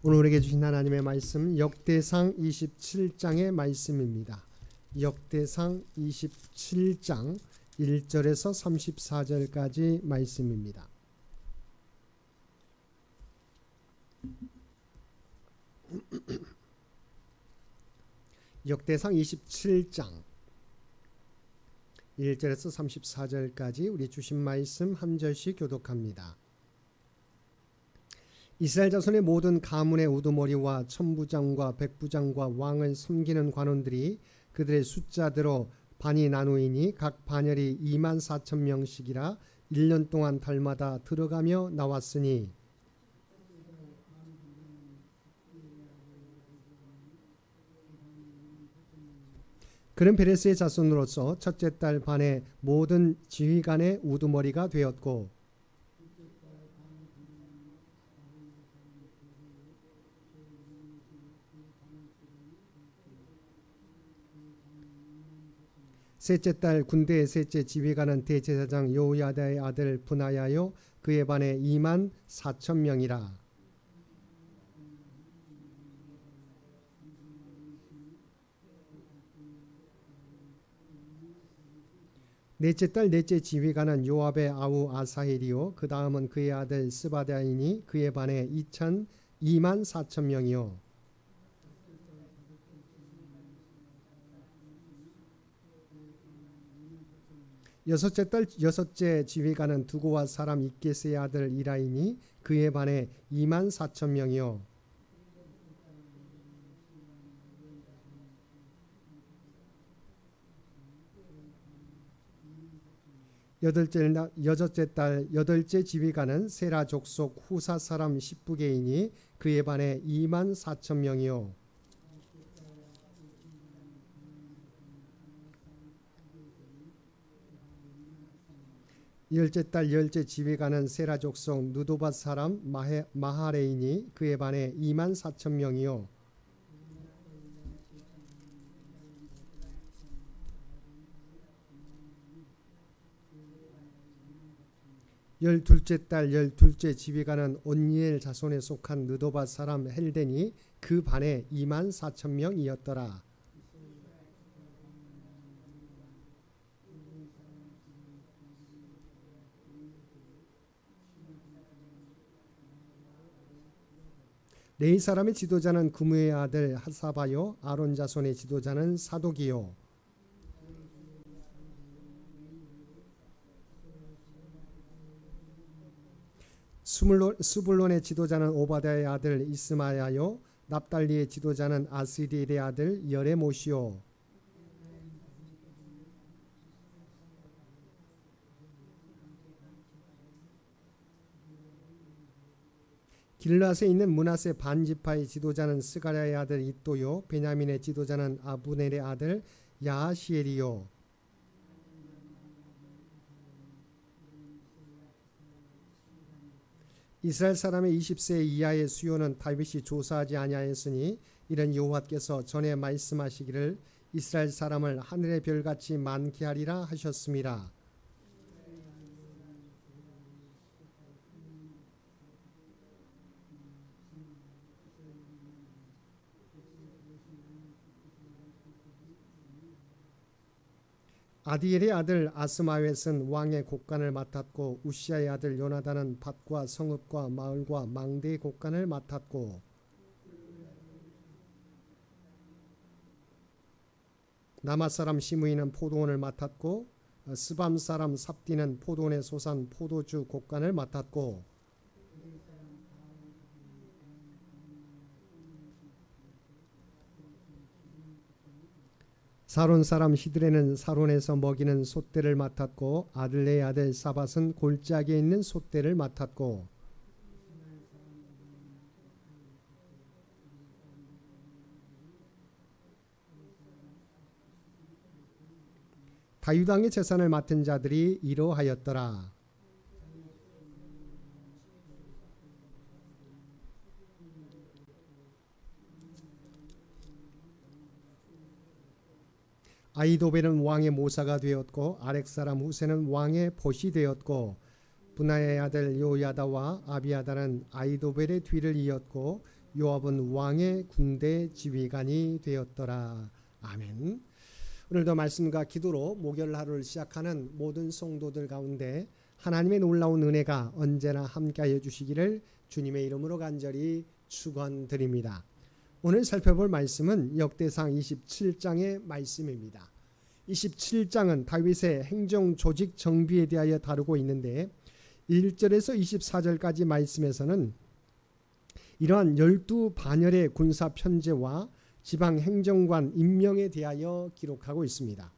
오늘 우리에게 주신 하나님의 말씀 역대상 27장의 말씀입니다. 역대상 27장 1절에서 34절까지 말씀입니다. 역대상 27장 1절에서 34절까지 우리 주신 말씀 한 절씩 교독합니다. 이스라엘 자손의 모든 가문의 우두머리와 천부장과 백부장과 왕을 섬기는 관원들이 그들의 숫자대로 반이 나누이니 각 반열이 24,000명씩이라 1년 동안 달마다 들어가며 나왔으니 그는 베레스의 자손으로서 첫째 달 반의 모든 지휘관의 우두머리가 되었고 셋째 달 군대의 셋째 지휘관은 대제사장 여호야다의 아들 브나야요 그의 반에 24,000명이라. 넷째 달 넷째 지휘관은 요압의 아우 아사헬이요 그 다음은 그의 아들 스바다이니 그의 반에 24,000명이요. 여섯째 달 여섯째 지휘관은 두고와 사람 이게스의 아들 이라이니 그의 반에 24,000명이요. 여섯째 달 여덟째 지휘관은 세라 족속 후사 사람 십부게이니 그의 반에 24,000명이요. 열째 달 열째 지휘관은 세라 족속 누도밧 사람 마하레이니 그의 반에 24,000명이요. 열둘째 달 열둘째 지휘관은 온니엘 자손에 속한 느도밧 사람 헬덴이 그 반에 24,000명이었더라. 레위 사람의 지도자는 구므의 아들 하사바요 아론 자손의 지도자는 사독이요. 스불론의 지도자는 오바다의 아들 이스마야요 납달리의 지도자는 아스리엘의 아들 여레못이요. 길앗에 있는 므낫세 반지파의 지도자는 스가랴의 아들 이또요 베냐민의 지도자는 아브넬의 아들 야하시엘이요. 이스라엘 사람의 20세 이하의 수요는 다윗이 조사하지 아니하였으니 이는 여호와께서 전에 말씀하시기를 이스라엘 사람을 하늘의 별같이 많게 하리라 하셨습니다. 아디엘의 아들 아스마웻은 왕의 곡간을 맡았고 우시아의 아들 요나단은 밭과 성읍과 마을과 망대의 곡간을 맡았고 나맛 사람 시므이는 포도원을 맡았고 스밤 사람 삽디는 포도원에 솟은 포도주 곡간을 맡았고 사론 사람 히드레는 사론에서 먹이는 솥대를 맡았고 아들레의 아들 사밧은 골짜기에 있는 솥대를 맡았고 다윗 왕의 재산을 맡은 자들이 이러하였더라. 아이도벨은 왕의 모사가 되었고 아렉 사람 후세는 왕의 벗이 되었고 분하의 아들 요야다와 아비아다는 아이도벨의 뒤를 이었고 요압은 왕의 군대 지휘관이 되었더라. 아멘. 오늘도 말씀과 기도로 목요일 하루를 시작하는 모든 성도들 가운데 하나님의 놀라운 은혜가 언제나 함께하여 주시기를 주님의 이름으로 간절히 축원드립니다. 오늘 살펴볼 말씀은 역대상 27장의 말씀입니다. 27장은 다윗의 행정 조직 정비에 대하여 다루고 있는데 1절에서 24절까지 말씀에서는 이러한 12반열의 군사 편제와 지방 행정관 임명에 대하여 기록하고 있습니다.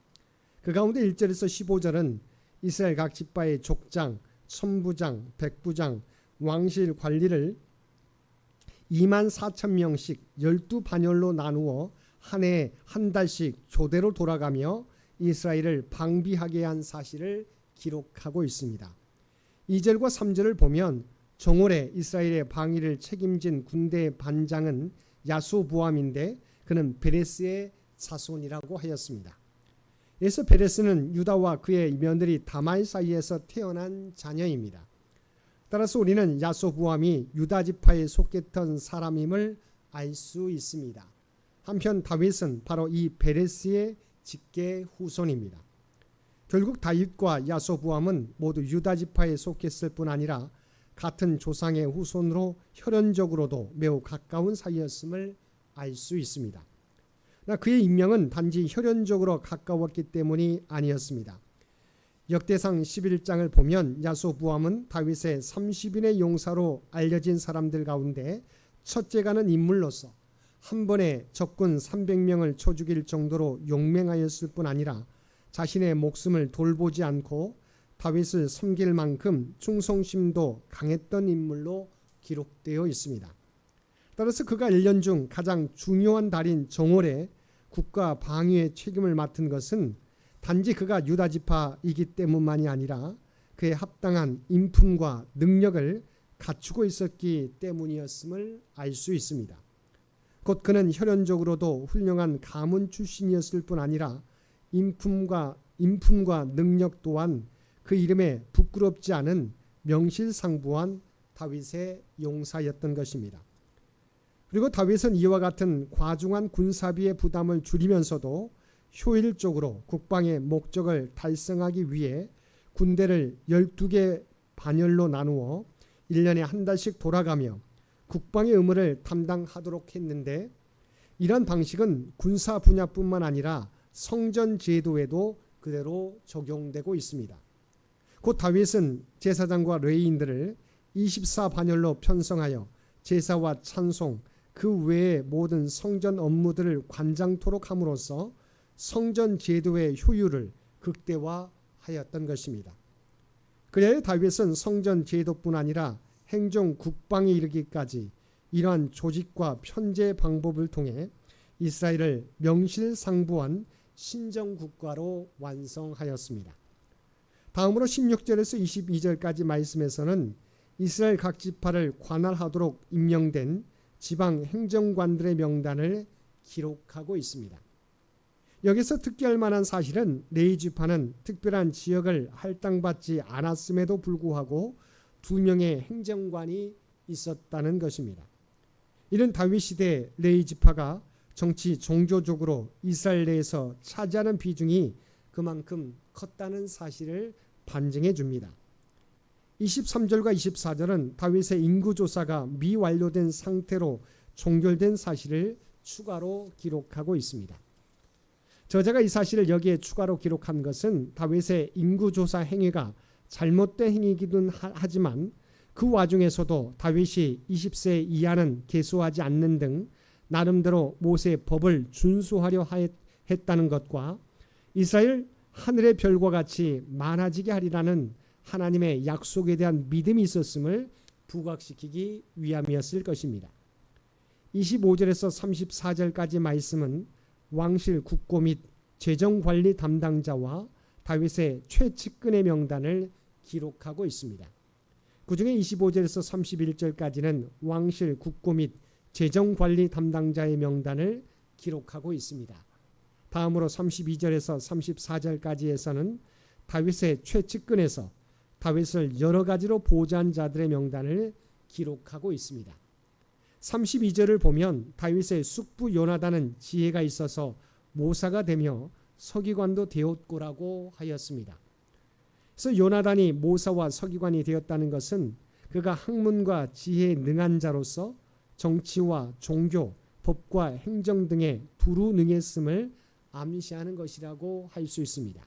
그 가운데 1절에서 15절은 이스라엘 각 지파의 족장, 천부장, 백부장, 왕실 관리를 24,000명씩 12반열로 나누어 한 해에 한 달씩 조대로 돌아가며 이스라엘을 방비하게 한 사실을 기록하고 있습니다. 2절과 3절을 보면 정월에 이스라엘의 방위를 책임진 군대 반장은 야소보암인데 그는 베레스의 자손이라고 하였습니다. 그래서 베레스는 유다와 그의 며느리 다말 사이에서 태어난 자녀입니다. 따라서 우리는 야소보암이 유다 지파에 속했던 사람임을 알 수 있습니다. 한편 다윗은 바로 이 베레스의 직계 후손입니다. 결국 다윗과 야소보암은 모두 유다 지파에 속했을 뿐 아니라 같은 조상의 후손으로 혈연적으로도 매우 가까운 사이였음을 알 수 있습니다. 그의 인명은 단지 혈연적으로 가까웠기 때문이 아니었습니다. 역대상 11장을 보면 야소보암은 다윗의 30인의 용사로 알려진 사람들 가운데 첫째가는 인물로서 한 번에 적군 300명을 쳐 죽일 정도로 용맹하였을 뿐 아니라 자신의 목숨을 돌보지 않고 다윗을 섬길 만큼 충성심도 강했던 인물로 기록되어 있습니다. 따라서 그가 1년 중 가장 중요한 달인 정월에 국가 방위의 책임을 맡은 것은 단지 그가 유다 지파이기 때문만이 아니라 그의 합당한 인품과 능력을 갖추고 있었기 때문이었음을 알 수 있습니다. 곧 그는 혈연적으로도 훌륭한 가문 출신이었을 뿐 아니라 인품과 능력 또한 그 이름에 부끄럽지 않은 명실상부한 다윗의 용사였던 것입니다. 그리고 다윗은 이와 같은 과중한 군사비의 부담을 줄이면서도 효율적으로 국방의 목적을 달성하기 위해 군대를 12개 반열로 나누어 1년에 한 달씩 돌아가며 국방의 의무를 담당하도록 했는데 이런 방식은 군사 분야뿐만 아니라 성전 제도에도 그대로 적용되고 있습니다. 곧 다윗은 제사장과 레위인들을 24반열로 편성하여 제사와 찬송 그 외의 모든 성전 업무들을 관장토록 함으로써 성전 제도의 효율을 극대화하였던 것입니다. 그래야 다윗은 성전 제도뿐 아니라 행정 국방에 이르기까지 이러한 조직과 편제 방법을 통해 이스라엘을 명실상부한 신정국가로 완성하였습니다. 다음으로 16절에서 22절까지 말씀에서는 이스라엘 각 지파를 관할하도록 임명된 지방 행정관들의 명단을 기록하고 있습니다. 여기서 특기할 만한 사실은 레위 지파는 특별한 지역을 할당받지 않았음에도 불구하고 2명의 행정관이 있었다는 것입니다. 이는 다윗 시대 레위 지파가 정치 종교적으로 이스라엘 내에서 차지하는 비중이 그만큼 컸다는 사실을 반증해 줍니다. 23절과 24절은 다윗의 인구조사가 미완료된 상태로 종결된 사실을 추가로 기록하고 있습니다. 저자가 이 사실을 여기에 추가로 기록한 것은 다윗의 인구조사 행위가 잘못된 행위이기도 하지만 그 와중에서도 다윗이 20세 이하는 계수하지 않는 등 나름대로 모세의 법을 준수하려 했다는 것과 이스라엘 하늘의 별과 같이 많아지게 하리라는 하나님의 약속에 대한 믿음이 있었음을 부각시키기 위함이었을 것입니다. 25절에서 34절까지 말씀은 왕실 국고 및 재정관리 담당자와 다윗의 최측근의 명단을 기록하고 있습니다. 그 중에 25절에서 31절까지는 왕실 국고 및 재정관리 담당자의 명단을 기록하고 있습니다. 다음으로 32절에서 34절까지에서는 다윗의 최측근에서 다윗을 여러 가지로 보좌한 자들의 명단을 기록하고 있습니다. 32절을 보면 다윗의 숙부 요나단은 지혜가 있어서 모사가 되며 서기관도 되었고라고 하였습니다. 그래서 요나단이 모사와 서기관이 되었다는 것은 그가 학문과 지혜에 능한 자로서 정치와 종교, 법과 행정 등에 두루 능했음을 암시하는 것이라고 할 수 있습니다.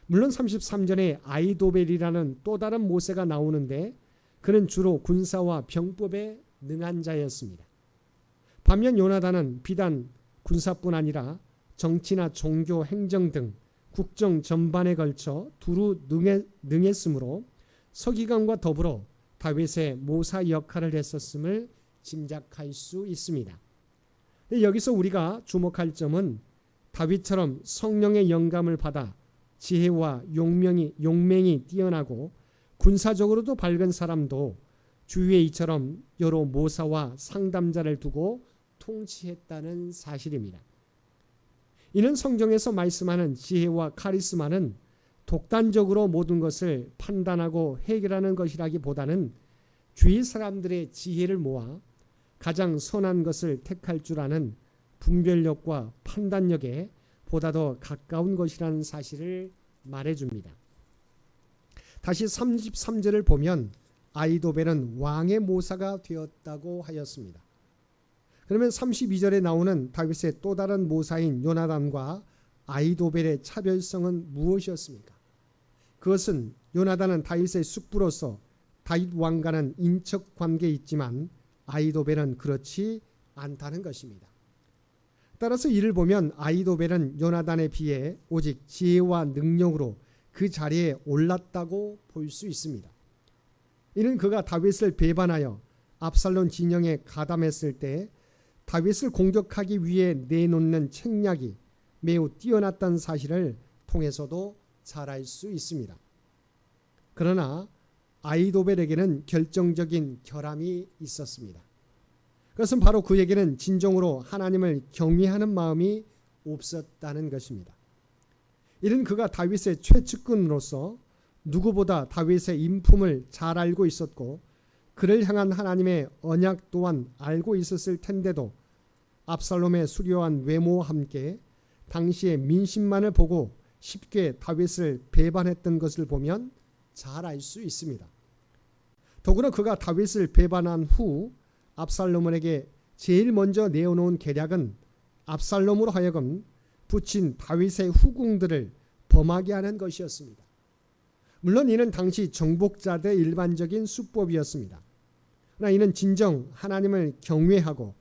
물론 33절에 아이도벨이라는 또 다른 모세가 나오는데 그는 주로 군사와 병법에 능한 자였습니다. 반면 요나단은 비단 군사뿐 아니라 정치나 종교, 행정 등 국정 전반에 걸쳐 두루 능했으므로 서기관과 더불어 다윗의 모사 역할을 했었음을 짐작할 수 있습니다. 여기서 우리가 주목할 점은 다윗처럼 성령의 영감을 받아 지혜와 용맹이 뛰어나고 군사적으로도 밝은 사람도 주위에 이처럼 여러 모사와 상담자를 두고 통치했다는 사실입니다. 이는 성경에서 말씀하는 지혜와 카리스마는 독단적으로 모든 것을 판단하고 해결하는 것이라기보다는 주위 사람들의 지혜를 모아 가장 선한 것을 택할 줄 아는 분별력과 판단력에 보다 더 가까운 것이라는 사실을 말해줍니다. 다시 33절을 보면 아이도벨은 왕의 모사가 되었다고 하였습니다. 그러면 32절에 나오는 다윗의 또 다른 모사인 요나단과 아이도벨의 차별성은 무엇이었습니까? 그것은 요나단은 다윗의 숙부로서 다윗 왕과는 인척 관계에 있지만 아이도벨은 그렇지 않다는 것입니다. 따라서 이를 보면 아이도벨은 요나단에 비해 오직 지혜와 능력으로 그 자리에 올랐다고 볼 수 있습니다. 이는 그가 다윗을 배반하여 압살롬 진영에 가담했을 때 다윗을 공격하기 위해 내놓는 책략이 매우 뛰어났다는 사실을 통해서도 잘 알 수 있습니다. 그러나 아이도벨에게는 결정적인 결함이 있었습니다. 그것은 바로 그에게는 진정으로 하나님을 경외하는 마음이 없었다는 것입니다. 이는 그가 다윗의 최측근으로서 누구보다 다윗의 인품을 잘 알고 있었고 그를 향한 하나님의 언약 또한 알고 있었을 텐데도 압살롬의 수려한 외모와 함께 당시의 민심만을 보고 쉽게 다윗을 배반했던 것을 보면 잘 알 수 있습니다. 더구나 그가 다윗을 배반한 후 압살롬에게 제일 먼저 내어놓은 계략은 압살롬으로 하여금 붙인 다윗의 후궁들을 범하게 하는 것이었습니다. 물론 이는 당시 정복자들의 일반적인 수법이었습니다. 그러나 이는 진정 하나님을 경외하고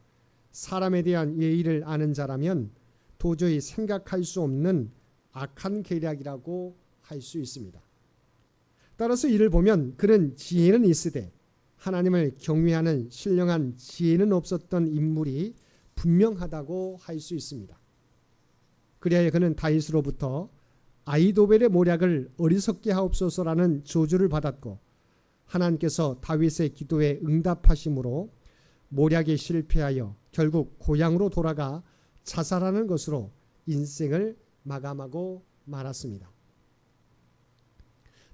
사람에 대한 예의를 아는 자라면 도저히 생각할 수 없는 악한 계략이라고 할 수 있습니다. 따라서 이를 보면 그는 지혜는 있으되 하나님을 경외하는 신령한 지혜는 없었던 인물이 분명하다고 할 수 있습니다. 그리하여 그는 다윗으로부터 아이도벨의 모략을 어리석게 하옵소서라는 저주를 받았고 하나님께서 다윗의 기도에 응답하심으로 모략에 실패하여 결국 고향으로 돌아가 자살하는 것으로 인생을 마감하고 말았습니다.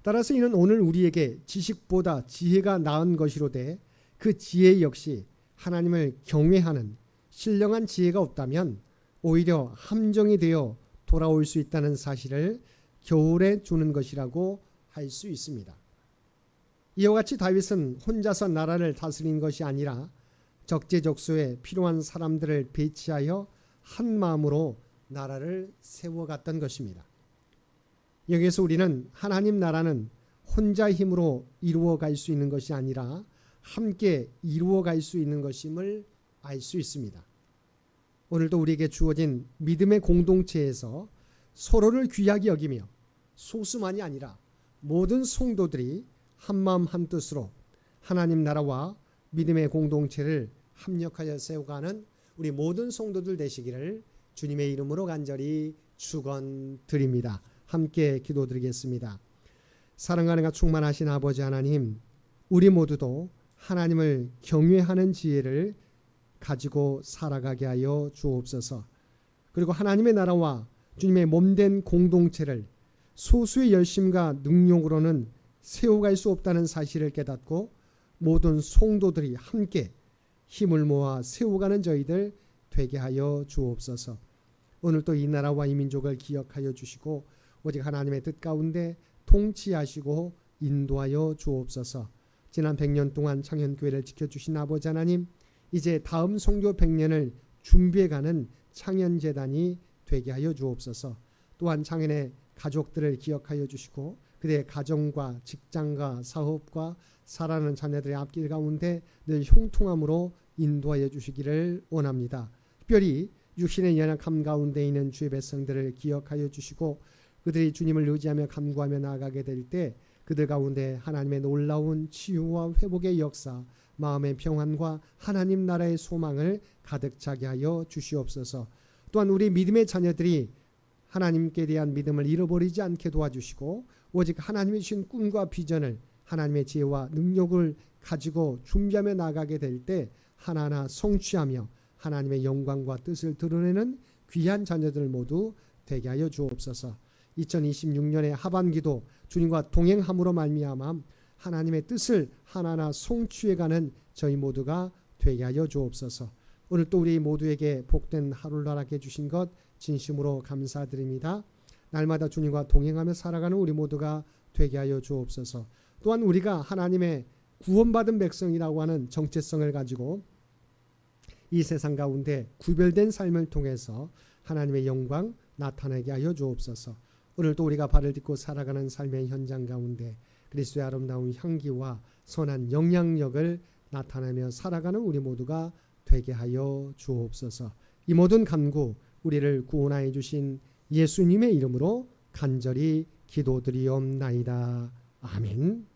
따라서 이는 오늘 우리에게 지식보다 지혜가 나은 것이로되 그 지혜 역시 하나님을 경외하는 신령한 지혜가 없다면 오히려 함정이 되어 돌아올 수 있다는 사실을 교훈해 주는 것이라고 할 수 있습니다. 이와 같이 다윗은 혼자서 나라를 다스린 것이 아니라 적재적소에 필요한 사람들을 배치하여 한 마음으로 나라를 세워갔던 것입니다. 여기에서 우리는 하나님 나라는 혼자 힘으로 이루어갈 수 있는 것이 아니라 함께 이루어갈 수 있는 것임을 알 수 있습니다. 오늘도 우리에게 주어진 믿음의 공동체에서 서로를 귀하게 여기며 소수만이 아니라 모든 성도들이 한마음 한뜻으로 하나님 나라와 믿음의 공동체를 합력하여 세워가는 우리 모든 성도들 되시기를 주님의 이름으로 간절히 축원드립니다. 함께 기도드리겠습니다. 사랑과 은혜가 충만하신 아버지 하나님, 우리 모두도 하나님을 경외하는 지혜를 가지고 살아가게 하여 주옵소서. 그리고 하나님의 나라와 주님의 몸된 공동체를 소수의 열심과 능력으로는 세워갈 수 없다는 사실을 깨닫고 모든 성도들이 함께 힘을 모아 세워가는 저희들 되게 하여 주옵소서. 오늘 또 이 나라와 이 민족을 기억하여 주시고 오직 하나님의 뜻 가운데 통치하시고 인도하여 주옵소서. 지난 100년 동안 창현교회를 지켜주신 아버지 하나님, 이제 다음 선교 100년을 준비해가는 창현재단이 되게 하여 주옵소서. 또한 창현의 가족들을 기억하여 주시고 그들의 가정과 직장과 사업과 사랑하는 자녀들의 앞길 가운데 늘 형통함으로 인도하여 주시기를 원합니다. 특별히 육신의 연약함 가운데 있는 주의 백성들을 기억하여 주시고 그들이 주님을 의지하며 간구하며 나아가게 될 때 그들 가운데 하나님의 놀라운 치유와 회복의 역사, 마음의 평안과 하나님 나라의 소망을 가득 차게 하여 주시옵소서. 또한 우리 믿음의 자녀들이 하나님께 대한 믿음을 잃어버리지 않게 도와주시고 오직 하나님이 주신 꿈과 비전을 하나님의 지혜와 능력을 가지고 준비하며 나가게 될 때 하나하나 성취하며 하나님의 영광과 뜻을 드러내는 귀한 자녀들 모두 되게 하여 주옵소서. 2026년의 하반기도 주님과 동행함으로 말미암아 하나님의 뜻을 하나하나 성취해가는 저희 모두가 되게 하여 주옵소서. 오늘 또 우리 모두에게 복된 하루를 허락해 주신 것 진심으로 감사드립니다. 날마다 주님과 동행하며 살아가는 우리 모두가 되게 하여 주옵소서. 또한 우리가 하나님의 구원받은 백성이라고 하는 정체성을 가지고 이 세상 가운데 구별된 삶을 통해서 하나님의 영광 나타나게 하여 주옵소서. 오늘도 우리가 발을 딛고 살아가는 삶의 현장 가운데 그리스도의 아름다운 향기와 선한 영향력을 나타내며 살아가는 우리 모두가 되게 하여 주옵소서. 이 모든 간구 우리를 구원하여 주신 예수님의 이름으로 간절히 기도드리옵나이다. 아멘.